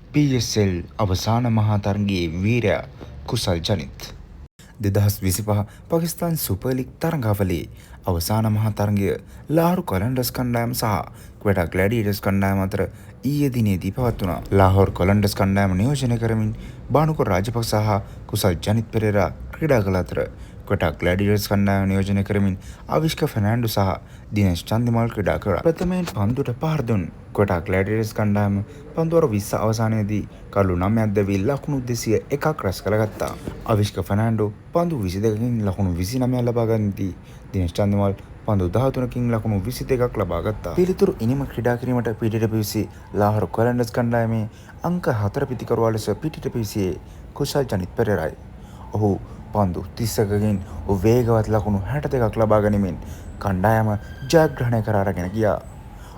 PSL අවසාන මහා තරගයේ වීරයා කුසල් ජනිත් 2025 පාකිස්තාන් සුපර් ලීග් තරගාවලියේ අවසාන මහා තරගය ලාහෝර් කොලන්ඩර්ස් කණ්ඩායම සහ ක්වෙටා ග්ලැඩියේටර්ස් කණ්ඩායම අතර ඊයේ දිනේදී පවත්වුණා. ලාහෝර් කොලන්ඩර්ස් කණ්ඩායම නියෝජනය කරමින් බානුක රාජපක්ෂ සහ කුසල් ජනිත් පෙරේරා ක්‍රීඩා කළ අතර ක්වෙටා ග්ලැඩියේටර්ස් කණ්ඩායම නියෝජනය කරමින් අවිෂ්ක ෆර්නෑන්ඩෝ සහ දිනේෂ් චන්දිමාල් ක්‍රීඩා කළා. ප්‍රථමයෙන් පන්දුට පහර දුන් ක්වෙටා ග්ලැඩියේටර්ස් කණ්ඩායම පන්දුවර 20 අවසානයේදී කළු 9ක් දැවී ලකුණු 201ක් රැස් කරගත්තා. අවිෂ්ක ෆර්නෑන්ඩෝ පන්දු 22කින් ලකුණු 29ක් ලබා ගනිද්දී දිනේෂ් චන්දිමාල් පන්දු 13කින් ලකුණු 22ක් ලබා ගත්තා. පිළිතුරු ඉනිම ක්‍රීඩා කිරීමට පිටිට පිවිසි ලාහෝර් කොලන්ඩර්ස් කණ්ඩායමේ අංක 4 පිතිකරුවා ලෙස පිටිට පිවිසියේ කුසල් ජනිත් පෙරේරායි. ඔහු පන්දු 30කින් වේගවත් ලකුණු 62ක් ලබා ගැනීමෙන් කණ්ඩායම ජයග්‍රහණය කර අරගෙන ගියා.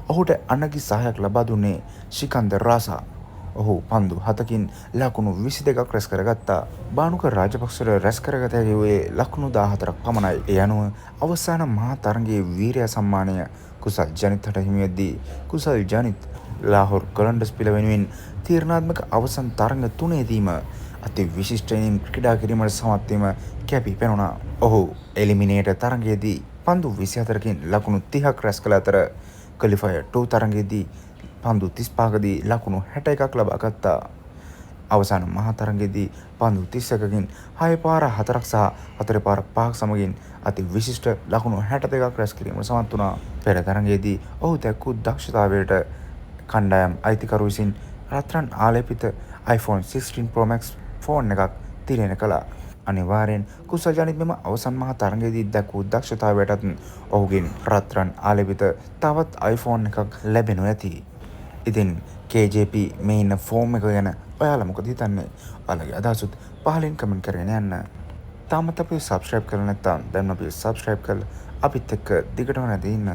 ඔහුට අනගි සහයක් ලබා දුන්නේ ශිකන්දර් රාසා. ඔහු පන්දු 7කින් ලකුණු 22ක් රැස් කරගත්තා. බානුක රාජපක්ෂට රැස් කරගත හැකි වූයේ ලකුණු 14ක් පමණයි. ඒ අනුව අවසාන මහා තරගයේ වීරයා සම්මානය කුසල් ජනිත්ට හිමි වෙද්දී කුසල් ජනිත් ලාහෝර් කොලන්ඩර්ස් පිළ වෙනුවෙන් තීරණාත්මක අවසන් තරග 3ේදීම අති විශිෂ්ටයින් ක්‍රීඩා කිරීමට සමත් වීම කැපී පෙනුණා. ඔහු එලිමිනේටර් තරගයේදී පන්දු 24කින් ලකුණු 30ක් රැස් කළ අතර ක්වොලිෆයර් 2 තරගයේදී පන්දු 35කදී ලකුණු 61ක් ලබා ගත්තා. අවසාන මහා තරගයේදී පන්දු 31කින් 6 පාර 4ක් සහ 4 පාර 5ක් සමගින් අති විශිෂ්ට ලකුණු 62ක් රැස් කිරීමට සමත් වුණා. පෙර තරගයේදී ඔහු දැක්වූ දක්ෂතාවයට කණ්ඩායම් අයිතිකරු විසින් රත්රන් ආලේපිත iPhone 16 Pro Max ෆෝන් එකක් තිරෙන කළා. අනිවාර්යෙන් කුසල් ජනිත් මෙම අවසන් මහා තරගයේදී දැක්වූ දක්ෂතාවයටත් ඔහුගෙන් රත්රන් ආලේපිත තවත් iPhone එකක් ලැබෙනු ඇති. ඉතින් KJP මේ ඉන්න ෆෝම් එක ගැන ඔයාලා මොකද හිතන්නේ? ඔයාලගේ අදහසුත් පහලින් කමෙන්ට් කරගෙන යන්න. තාමත් අපි subscribe කරලා නැත්නම් දැන් අපි subscribe කරලා අපිත් එක්ක දිගටම නැදී ඉන්න.